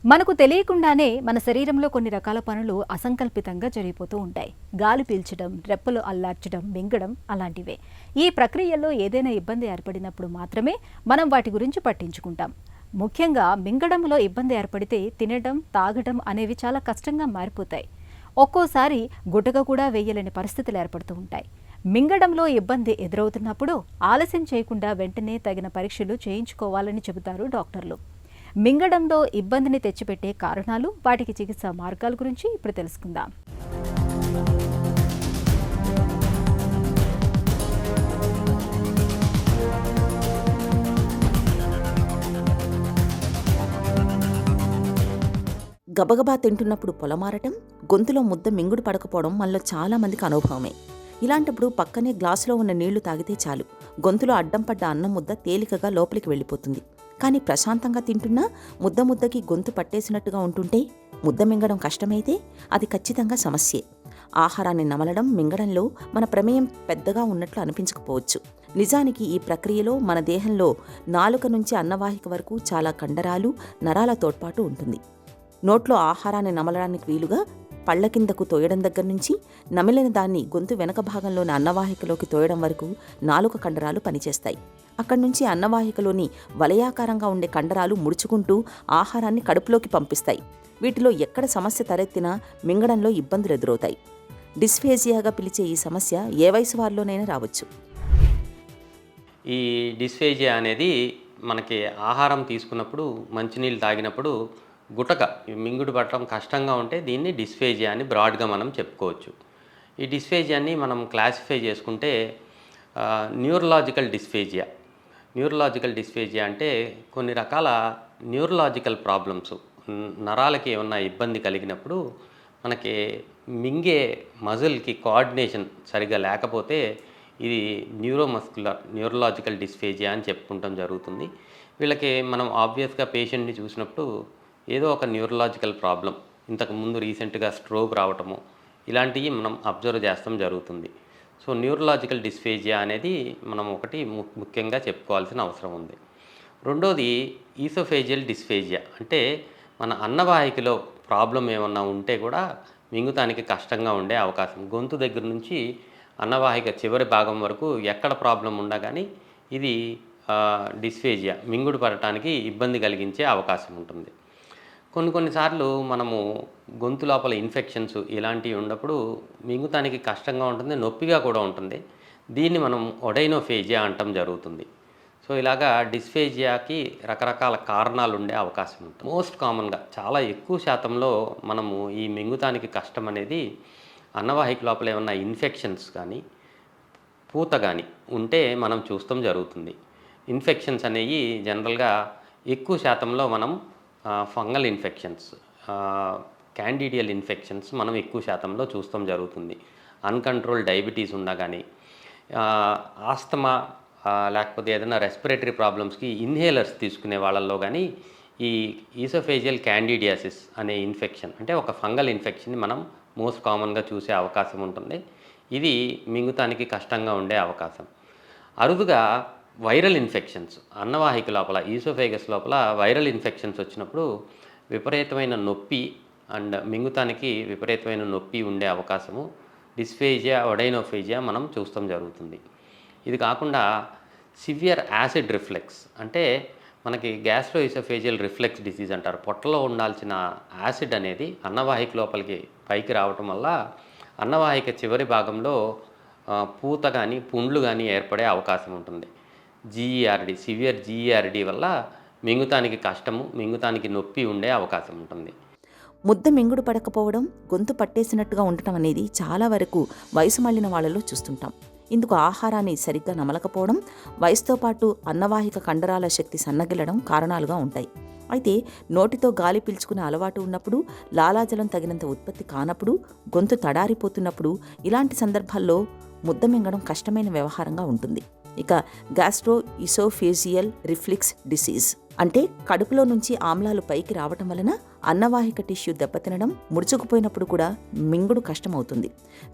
మనకు తెలియకుండానే మన శరీరంలో కొన్ని రకాల పనులు అసంకల్పితంగా జరిగిపోతూ ఉంటాయి. గాలి పీల్చడం, రెప్పలు అల్లార్చడం, మింగడం అలాంటివే. ఈ ప్రక్రియల్లో ఏదైనా ఇబ్బంది ఏర్పడినప్పుడు మాత్రమే మనం వాటి గురించి పట్టించుకుంటాం. ముఖ్యంగా మింగడంలో ఇబ్బంది ఏర్పడితే తినడం, తాగడం అనేవి చాలా కష్టంగా మారిపోతాయి. ఒక్కోసారి గుటక కూడా వేయలేని పరిస్థితులు ఏర్పడుతూ ఉంటాయి. మింగడంలో ఇబ్బంది ఎదురవుతున్నప్పుడు ఆలస్యం చేయకుండా వెంటనే తగిన పరీక్షలు చేయించుకోవాలని చెబుతారు డాక్టర్లు. మింగడంలో ఇబ్బందిని తెచ్చిపెట్టే కారణాలు, వాటికి చికిత్స మార్గాల గురించి ఇప్పుడు తెలుసుకుందాం. గబగబా తింటున్నప్పుడు పొలమారటం, గొంతులో ముద్ద మింగుడు పడకపోవడం మనలో చాలా మందికి అనుభవమే. ఇలాంటప్పుడు పక్కనే గ్లాసులో ఉన్న నీళ్లు తాగితే చాలు, గొంతులో అడ్డం పడ్డ అన్నం ముద్ద తేలికగా లోపలికి వెళ్ళిపోతుంది. కానీ ప్రశాంతంగా తింటున్నా ముద్ద ముద్దకి గొంతు పట్టేసినట్టుగా ఉంటుంటే, ముద్ద మింగడం కష్టమైతే అది ఖచ్చితంగా సమస్యే. ఆహారాన్ని నమలడం, మింగడంలో మన ప్రమేయం పెద్దగా ఉన్నట్లు అనిపించకపోవచ్చు. నిజానికి ఈ ప్రక్రియలో మన దేహంలో నాలుక నుంచి అన్నవాహిక వరకు చాలా కండరాలు, నరాల తోడ్పాటు ఉంటుంది. నోట్లో ఆహారాన్ని నమలడానికి వీలుగా పళ్ల కిందకు తోయడం దగ్గర నుంచి నమిలిన దాన్ని గొంతు వెనక భాగంలోని అన్నవాహికలోకి తోయడం వరకు నాలుక కండరాలు పనిచేస్తాయి. అక్కడి నుంచి అన్నవాహికలోని వలయాకారంగా ఉండే కండరాలు ముడుచుకుంటూ ఆహారాన్ని కడుపులోకి పంపిస్తాయి. వీటిలో ఎక్కడ సమస్య తలెత్తినా మింగడంలో ఇబ్బందులు ఎదురవుతాయి. డిస్ఫేజియాగా పిలిచే ఈ సమస్య ఏ వయసు వారిలోనైనా రావచ్చు. ఈ డిస్ఫేజియా అనేది మనకి ఆహారం తీసుకున్నప్పుడు, మంచినీళ్ళు తాగినప్పుడు గుటక మింగుడు పట్టడం కష్టంగా ఉంటే దీన్ని డిస్ఫేజియా అని బ్రాడ్గా మనం చెప్పుకోవచ్చు. ఈ డిస్ఫేజియాని మనం క్లాసిఫై చేసుకుంటే న్యూరలాజికల్ డిస్ఫేజియా అంటే కొన్ని రకాల న్యూరలాజికల్ ప్రాబ్లమ్స్, నరాలకి ఏమన్నా ఇబ్బంది కలిగినప్పుడు మనకి మింగే మజిల్కి కోఆర్డినేషన్ సరిగ్గా లేకపోతే ఇది న్యూరలాజికల్ డిస్ఫేజియా అని చెప్పుకుంటాం జరుగుతుంది. వీళ్ళకి మనం ఆబ్వియస్గా పేషెంట్ని చూసినప్పుడు ఏదో ఒక న్యూరలాజికల్ ప్రాబ్లం, ఇంతకుముందు రీసెంట్గా స్ట్రోక్ రావటము ఇలాంటివి మనం అబ్జర్వ్ చేస్తాం జరుగుతుంది. సో న్యూరలాజికల్ డిస్ఫేజియా అనేది మనం ఒకటి ముఖ్యంగా చెప్పుకోవాల్సిన అవసరం ఉంది. రెండోది ఈసోఫేజియల్ డిస్ఫేజియా, అంటే మన అన్నవాహికలో ప్రాబ్లం ఏమన్నా ఉంటే కూడా మింగుతానికి కష్టంగా ఉండే అవకాశం. గొంతు దగ్గర నుంచి అన్నవాహిక చివరి భాగం వరకు ఎక్కడ ప్రాబ్లం ఉన్నా కానీ ఇది డిస్ఫేజియా, మింగుడు పడటానికి ఇబ్బంది కలిగించే అవకాశం ఉంటుంది. కొన్నిసార్లు మనము గొంతు లోపల ఇన్ఫెక్షన్స్ ఇలాంటివి ఉన్నప్పుడు మింగుతానికి కష్టంగా ఉంటుంది, నొప్పిగా కూడా ఉంటుంది. దీన్ని మనం ఒడైనోఫేజియా అంటాం జరుగుతుంది. సో ఇలాగా డిస్ఫేజియాకి రకరకాల కారణాలు ఉండే అవకాశం ఉంటుంది. మోస్ట్ కామన్గా చాలా ఎక్కువ శాతంలో మనము ఈ మింగుతానికి కష్టం అనేది అన్నవాహిక లోపల ఏమన్నా ఇన్ఫెక్షన్స్ కానీ, పూత కానీ ఉంటే మనం చూస్తాం జరుగుతుంది. ఇన్ఫెక్షన్స్ అనేవి జనరల్గా ఎక్కువ శాతంలో మనం ఫంగల్ ఇన్ఫెక్షన్స్, క్యాండిడియల్ ఇన్ఫెక్షన్స్ మనం ఎక్కువ శాతంలో చూస్తాం జరుగుతుంది. అన్కంట్రోల్ డయాబెటీస్ ఉన్నా కానీ, ఆస్తమా లేకపోతే ఏదైనా రెస్పిరేటరీ ప్రాబ్లమ్స్కి ఇన్హేలర్స్ తీసుకునే వాళ్ళల్లో కానీ ఈ ఈసోఫేజియల్ క్యాండిడియాసిస్ అనే ఇన్ఫెక్షన్, అంటే ఒక ఫంగల్ ఇన్ఫెక్షన్ని మనం మోస్ట్ కామన్గా చూసే అవకాశం ఉంటుంది. ఇది మింగుతానికి కష్టంగా ఉండే అవకాశం. అరుదుగా వైరల్ ఇన్ఫెక్షన్స్, అన్నవాహిక లోపల ఈసోఫేగస్ లోపల వైరల్ ఇన్ఫెక్షన్స్ వచ్చినప్పుడు విపరీతమైన నొప్పి అండ్ మింగుతానికి విపరీతమైన నొప్పి ఉండే అవకాశము డిస్ఫేజియా, ఒడైనోఫేజియా మనం చూస్తాం జరుగుతుంది. ఇది కాకుండా సివియర్ యాసిడ్ రిఫ్లెక్స్, అంటే మనకి గ్యాస్ట్రోఈసోఫేజియల్ రిఫ్లెక్స్ డిసీజ్ అంటారు. పొట్టలో ఉండాల్సిన యాసిడ్ అనేది అన్నవాహిక లోపలికి పైకి రావటం వల్ల అన్నవాహిక చివరి భాగంలో పూత కానీ, పుండ్లు కానీ ఏర్పడే అవకాశం ఉంటుంది. జీఈఆర్డి, సివియర్ జీఈఆర్డి వల్ల మింగుతానికి కష్టము, మింగుతానికి నొప్పి ఉండే అవకాశం ఉంటుంది. ముద్ద మింగుడు పడకపోవడం, గొంతు పట్టేసినట్టుగా ఉండటం అనేది చాలా వరకు వయసు మళ్ళిన వాళ్ళలో చూస్తుంటాం. ఇందుకు ఆహారాన్ని సరిగ్గా నమలకపోవడం, వయసుతో పాటు అన్నవాహిక కండరాల శక్తి సన్నగిల్లడం కారణాలుగా ఉంటాయి. అయితే నోటితో గాలి పీల్చుకునే అలవాటు ఉన్నప్పుడు, లాలాజలం తగినంత ఉత్పత్తి కానప్పుడు, గొంతు తడారిపోతున్నప్పుడు ఇలాంటి సందర్భాల్లో ముద్ద మింగడం కష్టమైన వ్యవహారంగా ఉంటుంది. ఇక గ్యాస్ట్రో ఈసోఫేజియల్ రిఫ్లెక్స్ డిసీజ్ అంటే కడుపులో నుంచి ఆమ్లాలు పైకి రావటం వలన అన్నవాహిక టిష్యూ దెబ్బతినడం, ముడుచుకుపోయినప్పుడు కూడా మింగుడు కష్టమవుతుంది.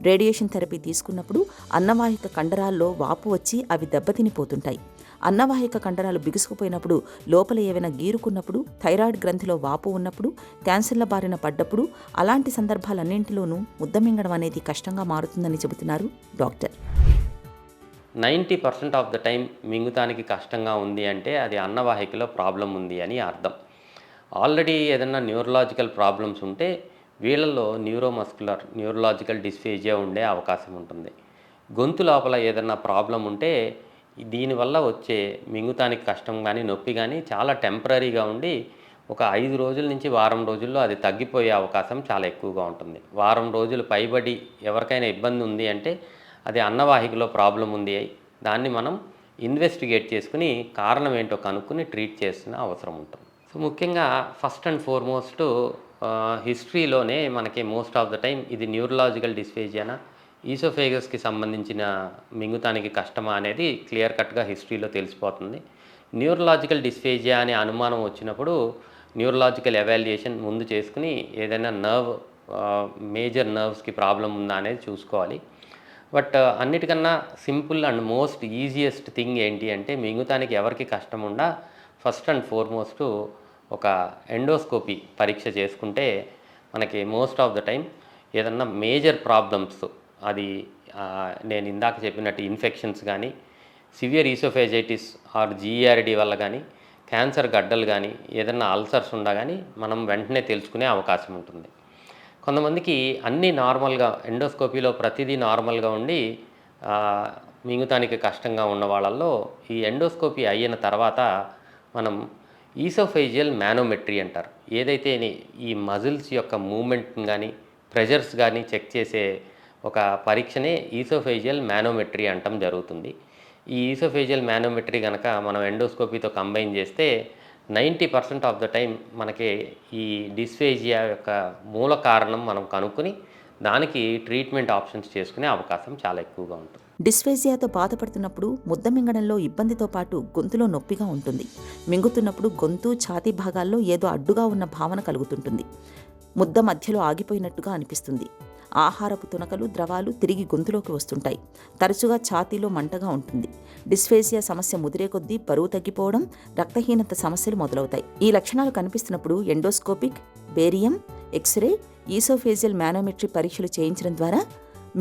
రేడియేషన్ థెరపీ తీసుకున్నప్పుడు అన్నవాహిక కండరాల్లో వాపు వచ్చి అవి దెబ్బతినిపోతుంటాయి. అన్నవాహిక కండరాలు బిగుసుకుపోయినప్పుడు, లోపల ఏవైనా గీరుకున్నప్పుడు, థైరాయిడ్ గ్రంథిలో వాపు ఉన్నప్పుడు, క్యాన్సర్ల బారిన పడ్డప్పుడు, అలాంటి సందర్భాలన్నింటిలోనూ ముద్ద మింగడం అనేది కష్టంగా మారుతుందని చెబుతున్నారు డాక్టర్. 90% ఆఫ్ ద టైం మింగుతానికి కష్టంగా ఉంది అంటే అది అన్నవాహికలో ప్రాబ్లం ఉంది అని అర్థం. ఆల్రెడీ ఏదైనా న్యూరలాజికల్ ప్రాబ్లమ్స్ ఉంటే వీళ్ళల్లో న్యూరలాజికల్ డిస్ఫేజియా ఉండే అవకాశం ఉంటుంది. గొంతు లోపల ఏదైనా ప్రాబ్లం ఉంటే దీనివల్ల వచ్చే మింగుతానికి కష్టం కానీ నొప్పి కానీ చాలా టెంపరరీగా ఉండి ఒక 5 రోజుల నుంచి వారం రోజుల్లో అది తగ్గిపోయే అవకాశం చాలా ఎక్కువగా ఉంటుంది. వారం రోజులు పైబడి ఎవరికైనా ఇబ్బంది ఉంది అంటే అది అన్నవాహికలో ప్రాబ్లం ఉంది. దాన్ని మనం ఇన్వెస్టిగేట్ చేసుకుని కారణం ఏంటో కనుక్కొని ట్రీట్ చేసిన అవసరం ఉంటుంది. సో ముఖ్యంగా ఫస్ట్ అండ్ ఫార్మోస్ట్ హిస్టరీలోనే మనకి మోస్ట్ ఆఫ్ ద టైం ఇది న్యూరలాజికల్ డిస్ఫేజియానా, ఈసోఫేగస్కి సంబంధించిన మింగుతానికి కష్టమా అనేది క్లియర్ కట్గా హిస్టరీలో తెలిసిపోతుంది. న్యూరలాజికల్ డిస్ఫేజియా అనే అనుమానం వచ్చినప్పుడు న్యూరలాజికల్ ఎవాల్యుయేషన్ ముందు చేసుకుని ఏదైనా మేజర్ నర్వ్స్కి ప్రాబ్లం ఉందా అనేది చూసుకోవాలి. బట్ అన్నిటికన్నా simple and most easiest thing ఏంటి అంటే మింగుతానికి ఎవరికి కష్టం ఉండా ఫస్ట్ అండ్ ఫార్మోస్ట్ ఒక ఎండోస్కోపీ పరీక్ష చేసుకుంటే మనకి మోస్ట్ ఆఫ్ ద టైం ఏదన్నా మేజర్ ప్రాబ్లమ్స్ అది నేను ఇందాక చెప్పినట్టు ఇన్ఫెక్షన్స్ కానీ, సివియర్ ఈసోఫేజైటిస్ ఆర్ జీఈఆర్డీ వల్ల కానీ, క్యాన్సర్ గడ్డలు కానీ, ఏదన్నా అల్సర్స్ ఉండా కానీ మనం వెంటనే తెలుసుకునే అవకాశం ఉంటుంది. కొంతమందికి అన్నీ నార్మల్గా ఎండోస్కోపీలో ప్రతిదీ నార్మల్గా ఉండి మింగుతానికి కష్టంగా ఉన్న వాళ్ళల్లో ఈ ఎండోస్కోపీ అయిన తర్వాత మనం ఈసోఫేజియల్ మానోమెట్రీ అంటారు. ఏదైతే ఈ మజిల్స్ యొక్క మూమెంట్ కానీ ప్రెషర్స్ కానీ చెక్ చేసే ఒక పరీక్షనే ఈసోఫేజియల్ మానోమెట్రీ అంటం జరుగుతుంది. ఈ ఈసోఫేజియల్ మానోమెట్రీ కనుక మనం ఎండోస్కోపీతో కంబైన్ చేస్తే 90% ఆఫ్ ద టైం మనకి ఈ డిస్ఫేజియా యొక్క మూల కారణం మనం కనుక్కొని దానికి ట్రీట్మెంట్ ఆప్షన్స్ చేసుకునే అవకాశం చాలా ఎక్కువగా ఉంటుంది. డిస్ఫేజియాతో బాధపడుతున్నప్పుడు ముద్ద మింగడంలో ఇబ్బందితో పాటు గొంతులో నొప్పిగా ఉంటుంది. మింగుతున్నప్పుడు గొంతు, ఛాతీ భాగాల్లో ఏదో అడ్డుగా ఉన్న భావన కలుగుతుంటుంది. ముద్ద మధ్యలో ఆగిపోయినట్టుగా అనిపిస్తుంది. ఆహారపు తునకలు, ద్రవాలు తిరిగి గొంతులోకి వస్తుంటాయి. తరచుగా ఛాతీలో మంటగా ఉంటుంది. డిస్ఫేజియా సమస్య ముదిరే కొద్దీ బరువు తగ్గిపోవడం, రక్తహీనత సమస్యలు మొదలవుతాయి. ఈ లక్షణాలు కనిపిస్తున్నప్పుడు endoscopic, barium, x-ray, oesophageal manometry పరీక్షలు చేయించడం ద్వారా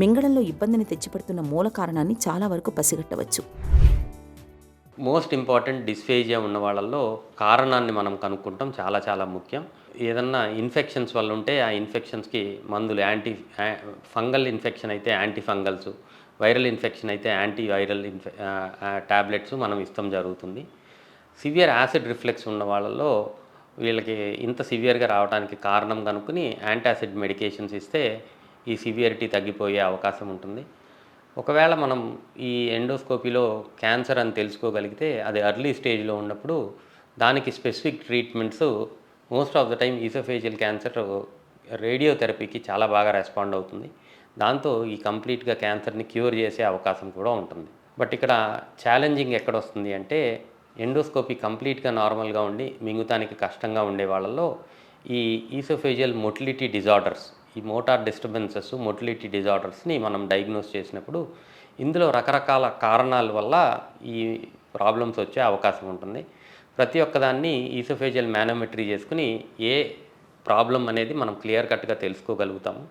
మింగడంలో ఇబ్బందిని తెచ్చిపెడుతున్న మూల కారణాన్ని చాలా వరకు పసిగట్టవచ్చు. మోస్ట్ ఇంపార్టెంట్ డిస్ఫేజియా ఉన్న వాళ్ళల్లో కారణాన్ని మనం కనుక్కుంటాం చాలా చాలా ముఖ్యం. ఏదన్నా ఇన్ఫెక్షన్స్ వల్ల ఉంటే ఆ ఇన్ఫెక్షన్స్కి మందులు ఫంగల్ ఇన్ఫెక్షన్ అయితే యాంటీఫంగల్స్, వైరల్ ఇన్ఫెక్షన్ అయితే యాంటీవైరల్ ట్యాబ్లెట్స్ మనం ఇస్తాం జరుగుతుంది. సివియర్ యాసిడ్ రిఫ్లెక్స్ ఉన్న వాళ్ళలో వీళ్ళకి ఇంత సివియర్గా రావడానికి కారణం కనుక్కుని యాంటాసిడ్ మెడికేషన్స్ ఇస్తే ఈ సివియరిటీ తగ్గిపోయే అవకాశం ఉంటుంది. ఒకవేళ మనం ఈ ఎండోస్కోపీలో క్యాన్సర్ అని తెలుసుకోగలిగితే అది ఎర్లీ స్టేజ్లో ఉన్నప్పుడు దానికి specific treatments most of the time oesophageal cancer రేడియోథెరపీకి చాలా బాగా రెస్పాండ్ అవుతుంది. దాంతో ఈ కంప్లీట్గా క్యాన్సర్ని క్యూర్ చేసే అవకాశం కూడా ఉంటుంది. బట్ ఇక్కడ ఛాలెంజింగ్ ఎక్కడ వస్తుంది అంటే ఎండోస్కోపీ కంప్లీట్గా నార్మల్గా ఉండి మింగుతానికి కష్టంగా ఉండే వాళ్ళల్లో ఈ ఈసోఫేజియల్ మొటిలిటీ డిజార్డర్స్, ఈ మోటార్ డిస్టర్బెన్సెస్, మొటిలిటీ డిజార్డర్స్ని మనం డయాగ్నోస్ చేసినప్పుడు ఇందులో రకరకాల కారణాల వల్ల ఈ ప్రాబ్లమ్స్ వచ్చే అవకాశం ఉంటుంది. ప్రతి ఒక్కదాన్ని ఈసోఫేజియల్ మానోమెట్రీ చేసుకుని ఏ ప్రాబ్లం అనేది మనం క్లియర్ కట్గా తెలుసుకోగలుగుతాము.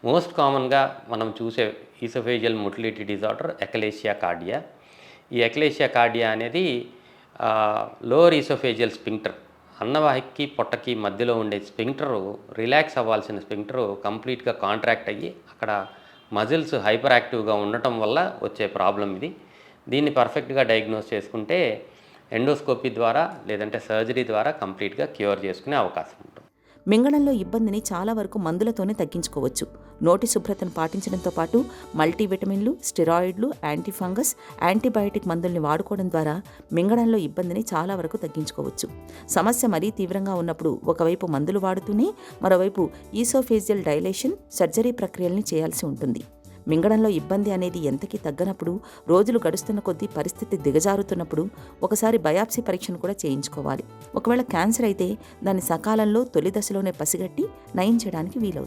మోస్ట్ కామన్గా మనం చూసే ఈసోఫేజియల్ మొటిలిటీ డిజార్డర్ ఎకలేషియా కార్డియా. ఈ ఎకలేషియా కార్డియా అనేది లోవర్ ఈసోఫేజియల్ స్పింక్టర్, అన్నవాహికకి పొట్టకి మధ్యలో ఉండే స్పింక్టరు రిలాక్స్ అవ్వాల్సిన స్పింక్టరు కంప్లీట్గా కాంట్రాక్ట్ అయ్యి అక్కడ మజిల్స్ హైపర్ యాక్టివ్గా ఉండటం వల్ల వచ్చే ప్రాబ్లం ఇది. దీన్ని పర్ఫెక్ట్గా డయాగ్నోస్ చేసుకుంటే ఎండోస్కోపీ ద్వారా లేదంటే సర్జరీ ద్వారా కంప్లీట్గా క్యూర్ చేసుకునే అవకాశం ఉంటుంది. మింగడంలో ఇబ్బందిని చాలా వరకు మందులతోనే తగ్గించుకోవచ్చు. నోటి శుభ్రతను పాటించడంతో పాటు మల్టీవిటమిన్లు, స్టెరాయిడ్లు, యాంటీఫంగస్, యాంటీబయాటిక్ మందుల్ని వాడుకోవడం ద్వారా మింగడంలో ఇబ్బందిని చాలా వరకు తగ్గించుకోవచ్చు. సమస్య మరీ తీవ్రంగా ఉన్నప్పుడు ఒకవైపు మందులు వాడుతూనే మరోవైపు ఈసోఫేజియల్ డైలేషన్, సర్జరీ ప్రక్రియల్ని చేయాల్సి ఉంటుంది. మింగడంలో ఇబ్బంది అనేది ఎంతకీ తగ్గనప్పుడు, రోజులు గడుస్తున్న కొద్దీ పరిస్థితి దిగజారుతున్నప్పుడు ఒకసారి బయాప్సీ పరీక్షను కూడా చేయించుకోవాలి. ఒకవేళ క్యాన్సర్ అయితే దాన్ని సకాలంలో తొలి దశలోనే పసిగట్టి నయం చేయడానికి వీలవుతుంది.